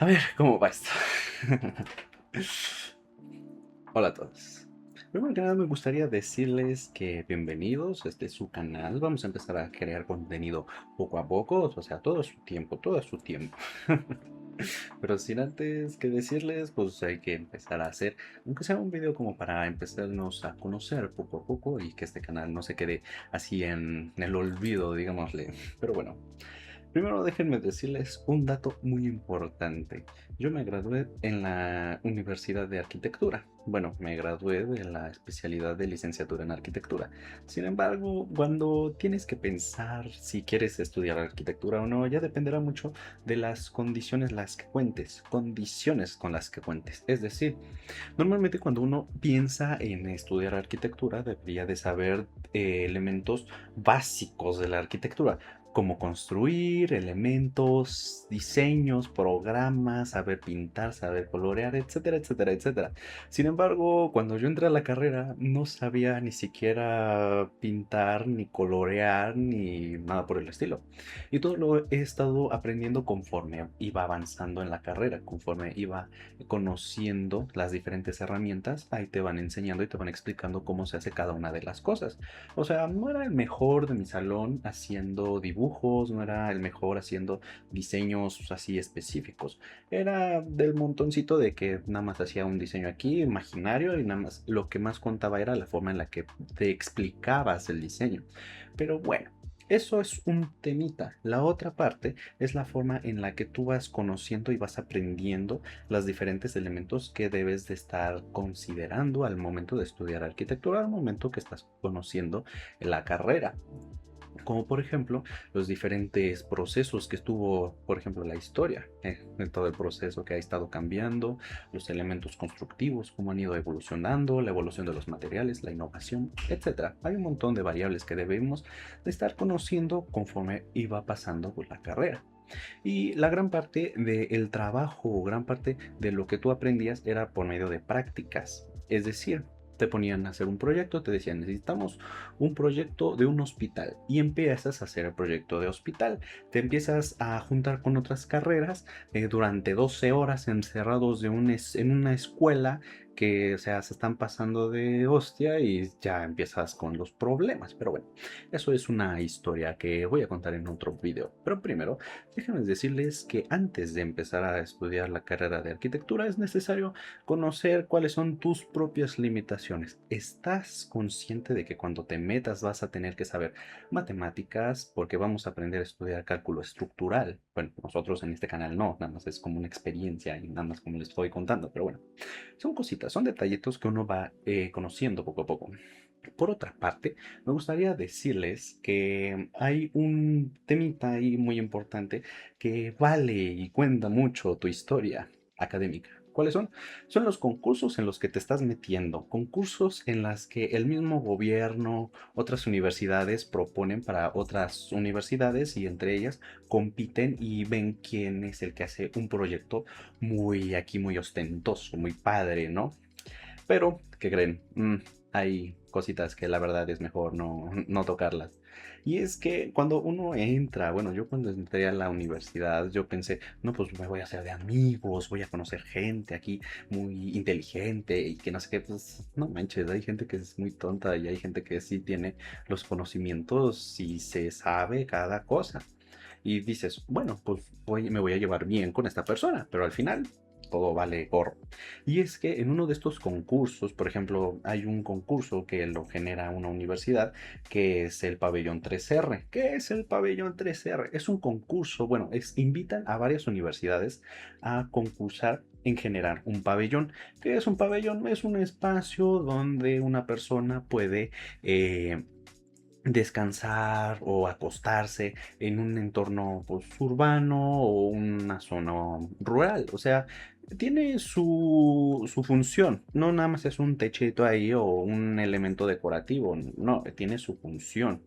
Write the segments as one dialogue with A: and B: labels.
A: A ver, ¿cómo va esto? Hola a todos. Primero que nada me gustaría decirles que bienvenidos, este es su canal. Vamos a empezar a crear contenido poco a poco, o sea, todo a su tiempo, todo a su tiempo. Pero sin antes que decirles, pues hay que empezar a hacer, aunque sea un video como para empezarnos a conocer poco a poco y que este canal no se quede así en el olvido, digámosle. Pero bueno. Primero déjenme decirles un dato muy importante. Yo me gradué en la Universidad de Arquitectura. Bueno, me gradué de la especialidad de licenciatura en arquitectura. Sin embargo, cuando tienes que pensar si quieres estudiar arquitectura o no, ya dependerá mucho de las condiciones con las que cuentes. Es decir, normalmente cuando uno piensa en estudiar arquitectura, debería de saber elementos básicos de la arquitectura, como construir elementos, diseños, programas, saber pintar, saber colorear, etcétera, etcétera, etcétera. Sin embargo, cuando yo entré a la carrera, no sabía ni siquiera pintar, ni colorear, ni nada por el estilo. Y todo lo he estado aprendiendo conforme iba avanzando en la carrera, conforme iba conociendo las diferentes herramientas, ahí te van enseñando y te van explicando cómo se hace cada una de las cosas. O sea, no era el mejor de mi salón haciendo dibujos, no era el mejor haciendo diseños así específicos. Era del montoncito de que nada más hacía un diseño aquí, imaginario, y nada más lo que más contaba era la forma en la que te explicabas el diseño. Pero bueno. Eso es un temita. La otra parte es la forma en la que tú vas conociendo y vas aprendiendo los diferentes elementos que debes de estar considerando al momento de estudiar arquitectura, al momento que estás conociendo la carrera. Como por ejemplo los diferentes procesos que estuvo, por ejemplo, la historia, en todo el proceso que ha estado cambiando, los elementos constructivos, cómo han ido evolucionando, la evolución de los materiales, la innovación, etcétera. Hay un montón de variables que debemos de estar conociendo conforme iba pasando por la carrera. Y la gran parte del trabajo, gran parte de lo que tú aprendías era por medio de prácticas. Es decir, te ponían a hacer un proyecto, te decían, necesitamos un proyecto de un hospital y empiezas a hacer el proyecto de hospital. Te empiezas a juntar con otras carreras durante 12 horas encerrados en una escuela que, o sea, se están pasando de hostia y ya empiezas con los problemas. Pero bueno, eso es una historia que voy a contar en otro video. Pero primero, déjenme decirles que antes de empezar a estudiar la carrera de arquitectura es necesario conocer cuáles son tus propias limitaciones. ¿Estás consciente de que cuando te metas vas a tener que saber matemáticas porque vamos a aprender a estudiar cálculo estructural? Bueno, nosotros en este canal no, nada más es como una experiencia y nada más como les estoy contando, pero bueno, son cositas, son detallitos que uno va conociendo poco a poco. Por otra parte, me gustaría decirles que hay un temita ahí muy importante que vale y cuenta mucho tu historia académica. ¿Cuáles son? Son los concursos en los que te estás metiendo, concursos en los que el mismo gobierno, otras universidades proponen para otras universidades y entre ellas compiten y ven quién es el que hace un proyecto muy aquí, muy ostentoso, muy padre, ¿no? Pero, ¿qué creen? Hay cositas que la verdad es mejor no tocarlas. Y es que cuando uno entra, bueno, yo cuando entré a la universidad, yo pensé, no, pues me voy a hacer de amigos, voy a conocer gente aquí muy inteligente y que no sé qué, pues no manches, hay gente que es muy tonta y hay gente que sí tiene los conocimientos y se sabe cada cosa. Y dices, bueno, pues me voy a llevar bien con esta persona, pero al final todo vale gorro. Y es que en uno de estos concursos, por ejemplo, hay un concurso que lo genera una universidad, que es el Pabellón 3R. ¿Qué es el Pabellón 3R? Es un concurso, bueno, invitan a varias universidades a concursar en generar un pabellón. ¿Qué es un pabellón? Es un espacio donde una persona puede descansar o acostarse en un entorno pues, urbano o una zona rural. O sea, tiene su función. No nada más es un techito ahí o un elemento decorativo. No, tiene su función.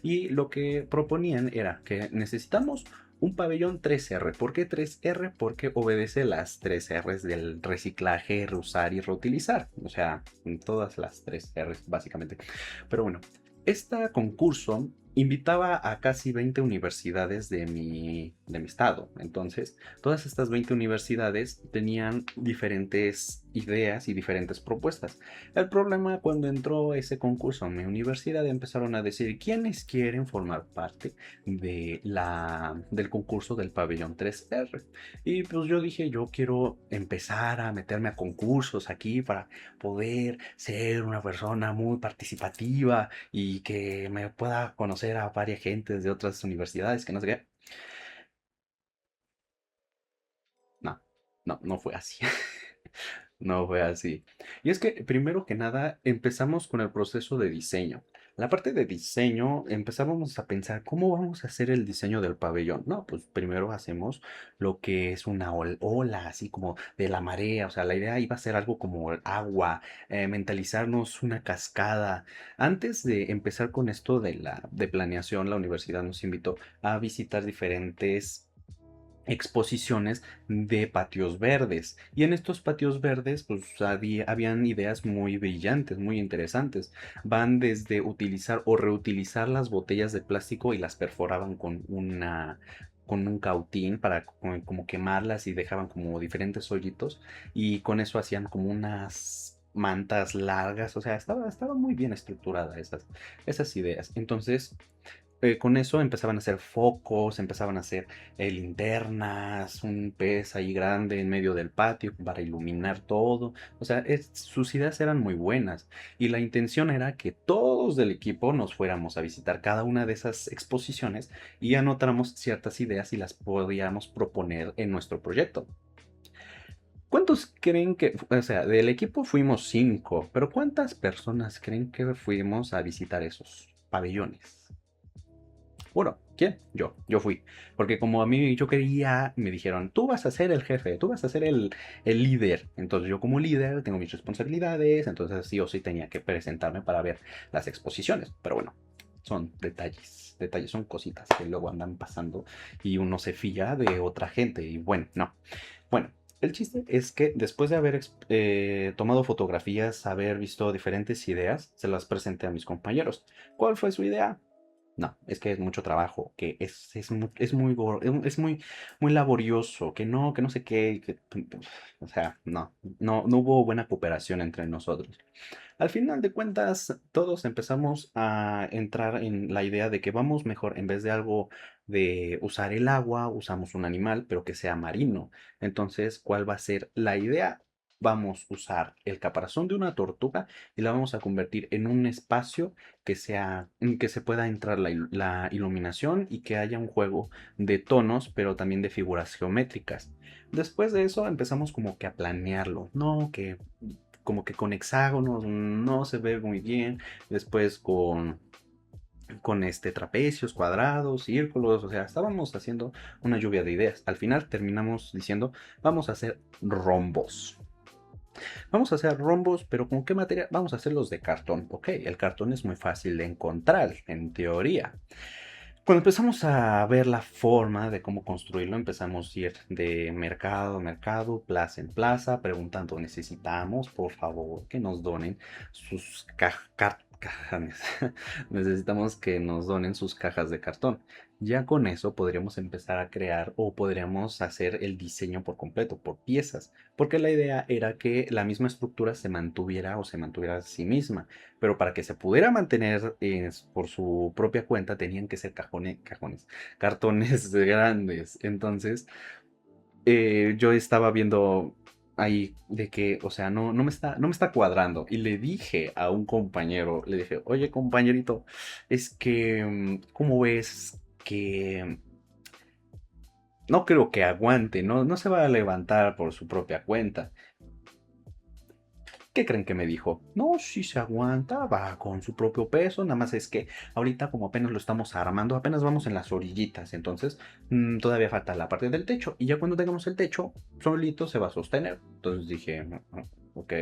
A: Y lo que proponían era que necesitamos un pabellón 3R. ¿Por qué 3R? Porque obedece las 3 Rs del reciclaje, reusar y reutilizar. O sea, todas las 3 Rs básicamente. Pero bueno, este concurso invitaba a casi 20 universidades de mi estado. Entonces, todas estas 20 universidades tenían diferentes ideas y diferentes propuestas. El problema cuando entró ese concurso en mi universidad empezaron a decir quiénes quieren formar parte del concurso del pabellón 3R. Y pues yo dije, yo quiero empezar a meterme a concursos aquí para poder ser una persona muy participativa y que me pueda conocer a varias gentes de otras universidades, que no sé qué. No, no fue así. No fue así. Y es que primero que nada empezamos con el proceso de diseño. La parte de diseño empezábamos a pensar cómo vamos a hacer el diseño del pabellón. No, pues primero hacemos lo que es una ola, así como de la marea. O sea, la idea iba a ser algo como el agua, mentalizarnos una cascada. Antes de empezar con esto de planeación, la universidad nos invitó a visitar diferentes exposiciones de patios verdes. Y en estos patios verdes, pues habían ideas muy brillantes, muy interesantes. Van desde utilizar o reutilizar las botellas de plástico y las perforaban con un cautín para como quemarlas y dejaban como diferentes hoyitos y con eso hacían como unas mantas largas, o sea, estaba muy bien estructurada esas ideas. Entonces, con eso empezaban a hacer focos, empezaban a hacer linternas, un pez ahí grande en medio del patio para iluminar todo. O sea, sus ideas eran muy buenas y la intención era que todos del equipo nos fuéramos a visitar cada una de esas exposiciones y anotáramos ciertas ideas y las podíamos proponer en nuestro proyecto. ¿Cuántos creen que, o sea, del equipo fuimos 5, pero cuántas personas creen que fuimos a visitar esos pabellones? Bueno, ¿quién? Yo fui. Porque como a mí yo quería, me dijeron, tú vas a ser el jefe, tú vas a ser el líder. Entonces yo como líder tengo mis responsabilidades, entonces sí o sí tenía que presentarme para ver las exposiciones. Pero bueno, son detalles, son cositas que luego andan pasando y uno se fía de otra gente. Y bueno, no. Bueno, el chiste es que después de haber tomado fotografías, haber visto diferentes ideas, se las presenté a mis compañeros. ¿Cuál fue su idea? No, es que es mucho trabajo, que es muy laborioso, que no sé qué, o sea, no hubo buena cooperación entre nosotros. Al final de cuentas, todos empezamos a entrar en la idea de que vamos mejor, en vez de algo de usar el agua, usamos un animal, pero que sea marino. Entonces, ¿cuál va a ser la idea? Vamos a usar el caparazón de una tortuga y la vamos a convertir en un espacio en que se pueda entrar la iluminación y que haya un juego de tonos, pero también de figuras geométricas. Después de eso empezamos como que a planearlo, ¿no? Que como que con hexágonos no se ve muy bien, después con trapecios, cuadrados, círculos, o sea, estábamos haciendo una lluvia de ideas. Al final terminamos diciendo, vamos a hacer rombos. Vamos a hacer rombos, pero ¿con qué materia? Vamos a hacerlos de cartón. Ok, el cartón es muy fácil de encontrar, en teoría. Cuando empezamos a ver la forma de cómo construirlo, empezamos a ir de mercado a mercado, plaza en plaza, preguntando, necesitamos, por favor, que nos donen sus cajones. Necesitamos que nos donen sus cajas de cartón. Ya con eso podríamos empezar a crear o podríamos hacer el diseño por completo, por piezas, porque la idea era que la misma estructura se mantuviera o se mantuviera a sí misma, pero para que se pudiera mantener por su propia cuenta tenían que ser cartones grandes. Entonces, yo estaba viendo ahí de que, o sea, no me está cuadrando. Y le dije a un compañero, le dije, oye compañerito, es que, ¿cómo ves que no creo que aguante, no se va a levantar por su propia cuenta? ¿Qué creen que me dijo? No, si se aguanta, va con su propio peso, nada más es que ahorita como apenas lo estamos armando, apenas vamos en las orillitas, entonces todavía falta la parte del techo y ya cuando tengamos el techo, solito se va a sostener. Entonces dije, ok.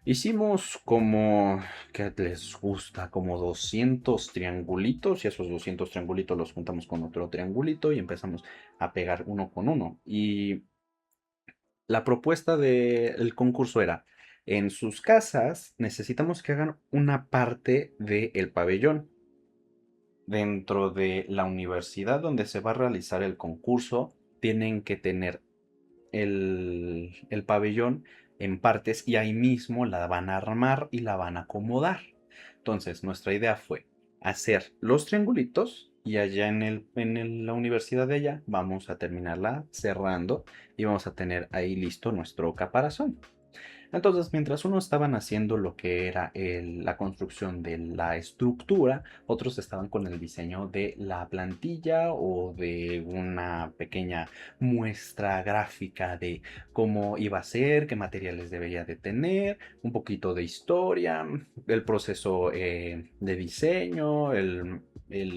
A: Hicimos como, ¿qué les gusta? Como 200 triangulitos y esos 200 triangulitos los juntamos con otro triangulito y empezamos a pegar uno con uno. Y la propuesta del concurso era, en sus casas necesitamos que hagan una parte del pabellón. dentro de la universidad donde se va a realizar el concurso, tienen que tener el pabellón en partes y ahí mismo la van a armar y la van a acomodar. Entonces, nuestra idea fue hacer los triangulitos y allá la universidad de allá vamos a terminarla cerrando y vamos a tener ahí listo nuestro caparazón. Entonces, mientras unos estaban haciendo lo que era la construcción de la estructura, otros estaban con el diseño de la plantilla o de una pequeña muestra gráfica de cómo iba a ser, qué materiales debería de tener, un poquito de historia, el proceso de diseño, el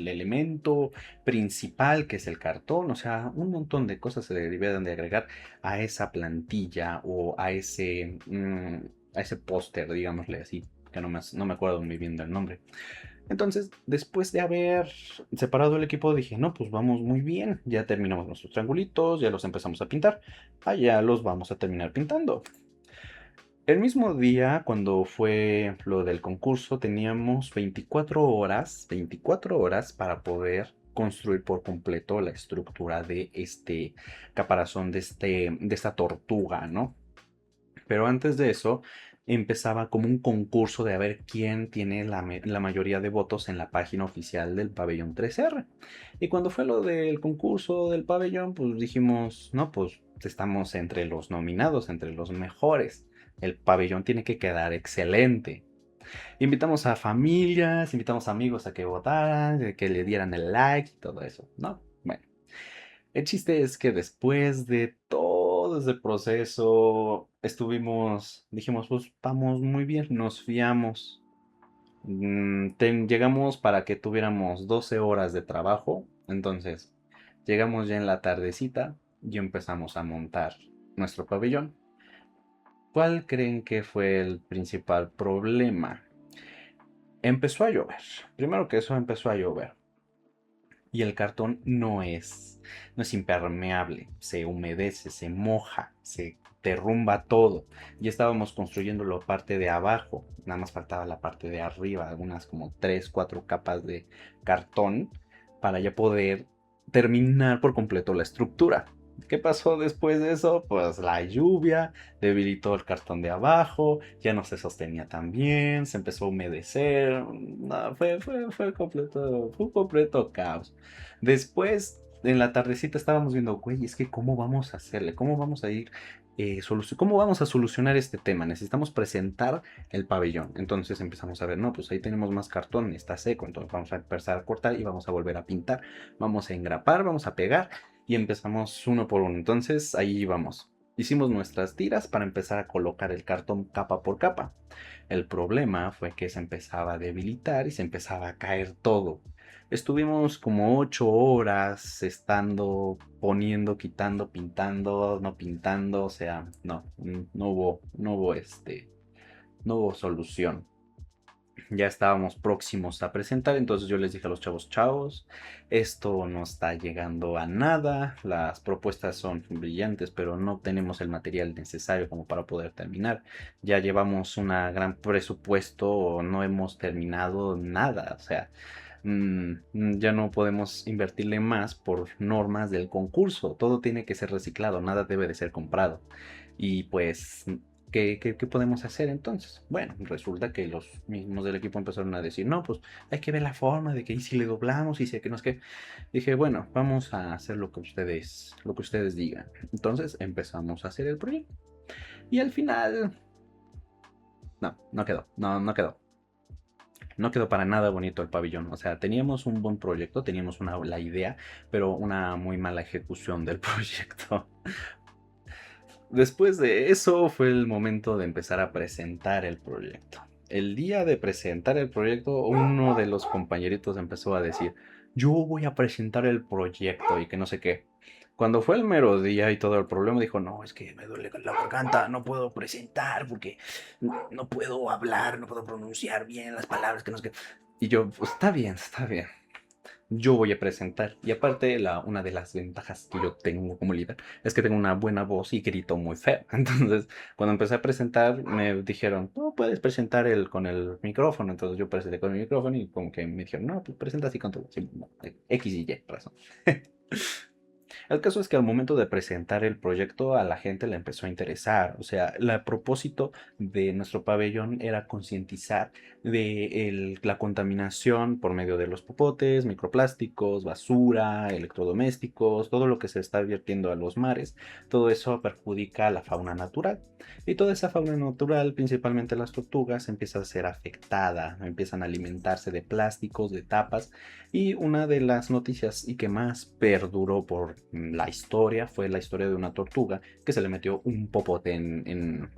A: elemento principal que es el cartón, o sea, un montón de cosas se deberían de agregar a esa plantilla o a ese póster, digámosle así, que no me acuerdo muy bien del nombre. Entonces, después de haber separado el equipo, dije, no, pues vamos muy bien, ya terminamos nuestros triangulitos, ya los empezamos a pintar, allá los vamos a terminar pintando. El mismo día, cuando fue lo del concurso, teníamos 24 horas para poder construir por completo la estructura de este caparazón, de esta tortuga, ¿no? Pero antes de eso, empezaba como un concurso de a ver quién tiene la mayoría de votos en la página oficial del pabellón 3R. Y cuando fue lo del concurso del pabellón, pues dijimos, no, pues estamos entre los nominados, entre los mejores. El pabellón tiene que quedar excelente. Invitamos a familias, invitamos a amigos a que votaran, que le dieran el like y todo eso, ¿no? Bueno, el chiste es que después de todo ese proceso, dijimos, pues vamos muy bien, nos fiamos. Llegamos para que tuviéramos 12 horas de trabajo, entonces llegamos ya en la tardecita y empezamos a montar nuestro pabellón. ¿Cuál creen que fue el principal problema? Empezó a llover. Primero que eso empezó a llover. Y el cartón no es impermeable, se humedece, se moja, se derrumba todo. Ya estábamos construyendo la parte de abajo, nada más faltaba la parte de arriba, algunas como 3, 4 capas de cartón para ya poder terminar por completo la estructura. ¿Qué pasó después de eso? Pues la lluvia debilitó el cartón de abajo, ya no se sostenía tan bien, se empezó a humedecer. No, fue un completo caos. Después, en la tardecita estábamos viendo, güey, es que cómo vamos a hacerle, cómo vamos a ir, cómo vamos a solucionar este tema. Necesitamos presentar el pabellón. Entonces empezamos a ver, no, pues ahí tenemos más cartón, está seco, entonces vamos a empezar a cortar y vamos a volver a pintar. Vamos a engrapar, vamos a pegar y empezamos uno por uno. Entonces ahí vamos. Hicimos nuestras tiras para empezar a colocar el cartón capa por capa. El problema fue que se empezaba a debilitar y se empezaba a caer todo. Estuvimos como 8 horas estando, poniendo, quitando, pintando, no pintando, o sea, no hubo solución. Ya estábamos próximos a presentar, entonces yo les dije a los chavos, chavos, esto no está llegando a nada, las propuestas son brillantes, pero no tenemos el material necesario como para poder terminar. Ya llevamos un gran presupuesto, no hemos terminado nada, o sea, ya no podemos invertirle más por normas del concurso, todo tiene que ser reciclado, nada debe de ser comprado. Y pues ¿qué podemos hacer entonces? Bueno, resulta que los mismos del equipo empezaron a decir, no, pues hay que ver la forma de que y si le doblamos y si que no es que. Dije, bueno, vamos a hacer lo que ustedes digan. Entonces empezamos a hacer el proyecto. Y al final, no quedó, no quedó. No quedó para nada bonito el pabellón. O sea, teníamos un buen proyecto, teníamos la idea, pero una muy mala ejecución del proyecto. Después de eso fue el momento de empezar a presentar el proyecto. El día de presentar el proyecto, uno de los compañeritos empezó a decir, yo voy a presentar el proyecto y que no sé qué. Cuando fue el mero día y todo el problema, dijo, no, es que me duele la garganta, no puedo presentar porque no puedo hablar, no puedo pronunciar bien las palabras, que no sé qué. Y yo, pues está bien, está bien. yo voy a presentar. Y aparte, una de las ventajas que yo tengo como líder es que tengo una buena voz y grito muy feo. Entonces, cuando empecé a presentar, me dijeron, no, puedes presentar con el micrófono. Entonces yo presenté con el micrófono y como que me dijeron, no, pues presenta así con tu voz. Sí, no, X y Y razón. El caso es que al momento de presentar el proyecto a la gente le empezó a interesar. O sea, el propósito de nuestro pabellón era concientizar de la contaminación por medio de los popotes, microplásticos, basura, electrodomésticos, todo lo que se está vertiendo a los mares. Todo eso perjudica a la fauna natural. Y toda esa fauna natural, principalmente las tortugas, empieza a ser afectada, empiezan a alimentarse de plásticos, de tapas y una de las noticias y que más perduró por la historia fue la historia de una tortuga que se le metió un popote en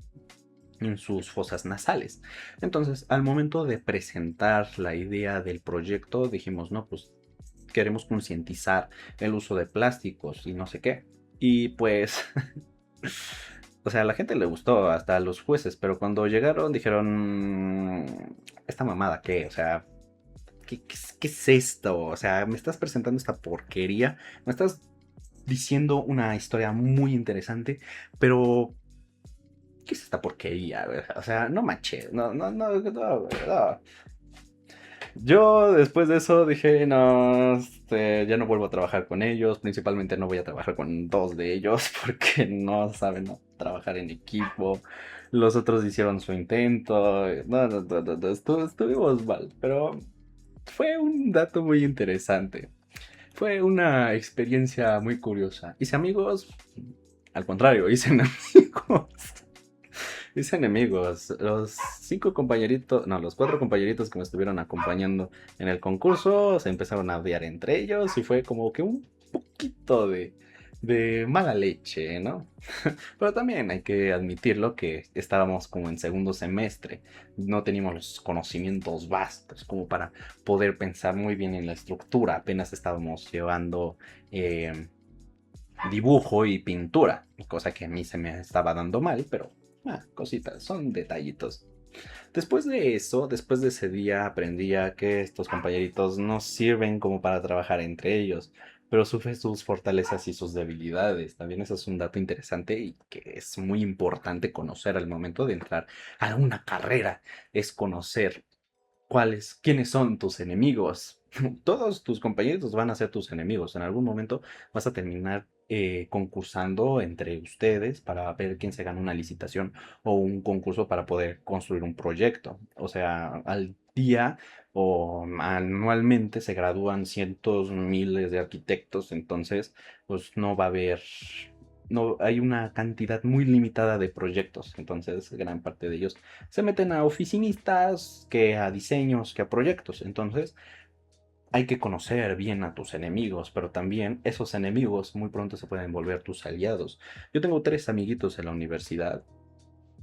A: sus fosas nasales. Entonces, al momento de presentar la idea del proyecto, dijimos, no, pues queremos concientizar el uso de plásticos y no sé qué. Y pues, o sea, a la gente le gustó, hasta a los jueces, pero cuando llegaron dijeron, ¿esta mamada qué? O sea, ¿qué es esto? O sea, me estás presentando esta porquería, me estás diciendo una historia muy interesante, pero ¿qué es esta porquería? O sea, no manches, no. Yo después de eso dije, no, ya no vuelvo a trabajar con ellos, principalmente no voy a trabajar con dos de ellos porque no saben trabajar en equipo. Los otros hicieron su intento, no, estuvimos mal, pero fue un dato muy interesante. Fue una experiencia muy curiosa. Hice amigos, al contrario, hice enemigos. Hice enemigos. Los cinco compañeritos, no, los cuatro compañeritos que me estuvieron acompañando en el concurso se empezaron a odiar entre ellos y fue como que un poquito de mala leche, ¿no? Pero también hay que admitirlo que estábamos como en segundo semestre, no teníamos los conocimientos vastos como para poder pensar muy bien en la estructura, apenas estábamos llevando dibujo y pintura, cosa que a mí se me estaba dando mal, pero cositas, son detallitos. Después de eso, después de ese día, aprendí a que estos compañeritos no sirven como para trabajar entre ellos, pero sufren sus fortalezas y sus debilidades. También eso es un dato interesante y que es muy importante conocer al momento de entrar a una carrera, es conocer quiénes son tus enemigos. Todos tus compañeros van a ser tus enemigos. En algún momento vas a terminar concursando entre ustedes para ver quién se gana una licitación o un concurso para poder construir un proyecto. O sea, al día o anualmente se gradúan cientos, miles de arquitectos, entonces pues no va a haber, no hay una cantidad muy limitada de proyectos, entonces gran parte de ellos se meten a oficinistas, que a diseños, que a proyectos. Entonces, hay que conocer bien a tus enemigos, pero también esos enemigos muy pronto se pueden volver tus aliados. Yo tengo tres amiguitos en la universidad.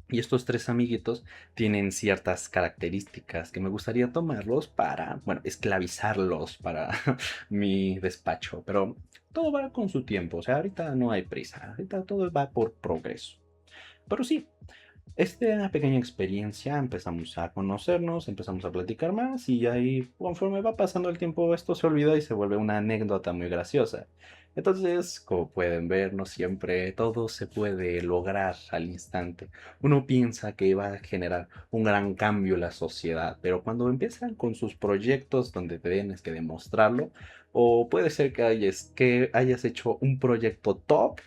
A: Y estos tres amiguitos tienen ciertas características que me gustaría tomarlos para, bueno, esclavizarlos para mi despacho. Pero todo va con su tiempo. O sea, ahorita no hay prisa. Ahorita todo va por progreso. Pero sí, esta pequeña experiencia empezamos a conocernos, empezamos a platicar más y ahí conforme va pasando el tiempo esto se olvida y se vuelve una anécdota muy graciosa. Entonces, como pueden ver, no siempre todo se puede lograr al instante. Uno piensa que va a generar un gran cambio en la sociedad, pero cuando empiezan con sus proyectos donde tienes que demostrarlo, o puede ser que hayas hecho un proyecto top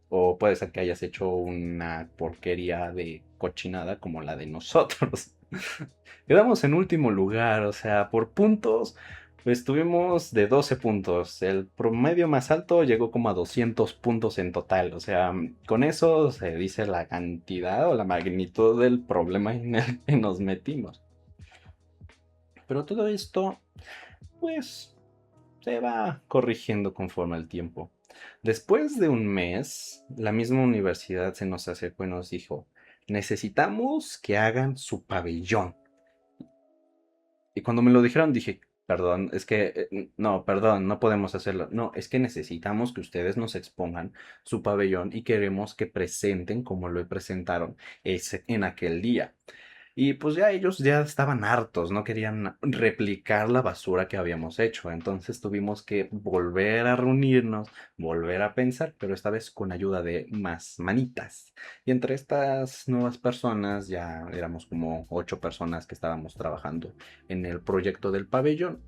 A: o puede ser que hayas hecho una porquería de cochinada como la de nosotros. Quedamos en último lugar, o sea, por puntos, pues tuvimos de 12 puntos. El promedio más alto llegó como a 200 puntos en total. O sea, con eso se dice la cantidad o la magnitud del problema en el que nos metimos. Pero todo esto, pues, se va corrigiendo conforme el tiempo. Después de un mes, la misma universidad se nos acercó y nos dijo, necesitamos que hagan su pabellón. Y cuando me lo dijeron dije, perdón, es que, no, perdón, no podemos hacerlo. No, es que necesitamos que ustedes nos expongan su pabellón y queremos que presenten como lo presentaron en aquel día. Y pues ya ellos ya estaban hartos, no querían replicar la basura que habíamos hecho. Entonces tuvimos que volver a reunirnos, volver a pensar, pero esta vez con ayuda de más manitas. Y entre estas nuevas personas, ya éramos como 8 personas que estábamos trabajando en el proyecto del pabellón.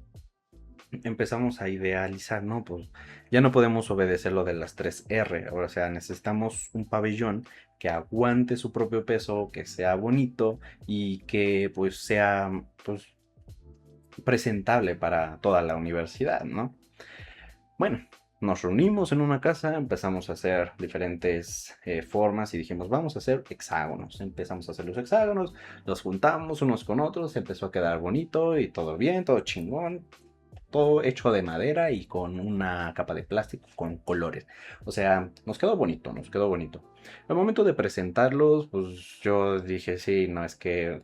A: Empezamos a idealizar, ¿no? Pues ya no podemos obedecer lo de las 3R. O sea, necesitamos un pabellón que aguante su propio peso, que sea bonito y que pues sea pues presentable para toda la universidad, ¿no? Bueno, nos reunimos en una casa, empezamos a hacer diferentes formas y dijimos, vamos a hacer hexágonos. Empezamos a hacer los hexágonos, los juntamos unos con otros, empezó a quedar bonito y todo bien, todo chingón, todo hecho de madera y con una capa de plástico con colores. O sea, nos quedó bonito, nos quedó bonito. Al momento de presentarlos, pues yo dije, sí, no, es que,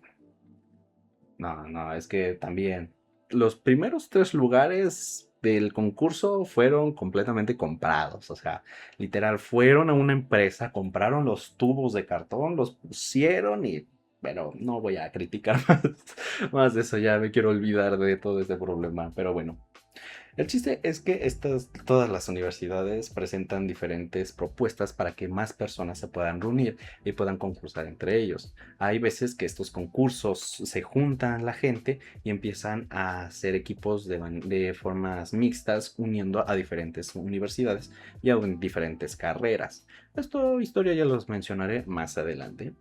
A: no, es que también los primeros 3 lugares del concurso fueron completamente comprados. O sea, literal, fueron a una empresa, compraron los tubos de cartón, los pusieron y... Pero no voy a criticar más de eso, ya me quiero olvidar de todo este problema. Pero bueno, el chiste es que todas las universidades presentan diferentes propuestas para que más personas se puedan reunir y puedan concursar entre ellos. Hay veces que estos concursos se juntan la gente y empiezan a hacer equipos de formas mixtas uniendo a diferentes universidades y a diferentes carreras. Esto historia ya los mencionaré más adelante,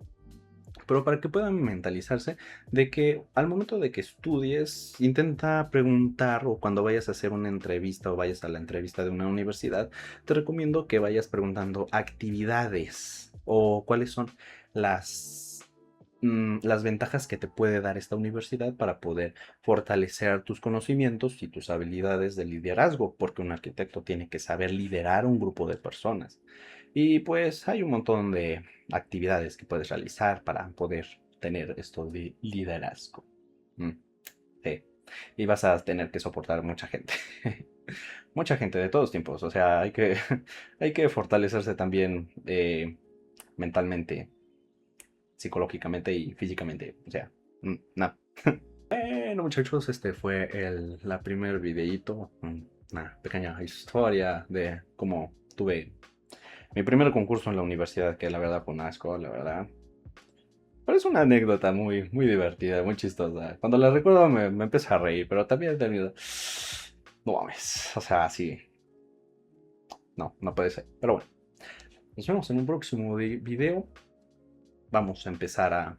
A: pero para que puedan mentalizarse de que al momento de que estudies, intenta preguntar, o cuando vayas a hacer una entrevista o vayas a la entrevista de una universidad, te recomiendo que vayas preguntando actividades o cuáles son las, las ventajas que te puede dar esta universidad para poder fortalecer tus conocimientos y tus habilidades de liderazgo, porque un arquitecto tiene que saber liderar un grupo de personas. Y pues hay un montón de actividades que puedes realizar para poder tener esto de liderazgo. Mm, sí. Y vas a tener que soportar mucha gente. Mucha gente de todos tiempos. O sea, hay que fortalecerse también mentalmente, psicológicamente y físicamente. O sea, no. Bueno, muchachos, este fue la primer videíto, una pequeña historia de cómo tuve mi primer concurso en la universidad, que la verdad fue un asco, la verdad. Pero es una anécdota muy, muy divertida, muy chistosa. Cuando la recuerdo me empiezo a reír, pero también he tenido... No mames, o sea, sí. No, no puede ser. Pero bueno, nos vemos en un próximo video. Vamos a empezar a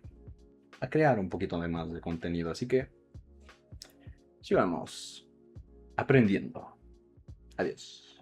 A: crear un poquito de más de contenido, así que sigamos aprendiendo. Adiós.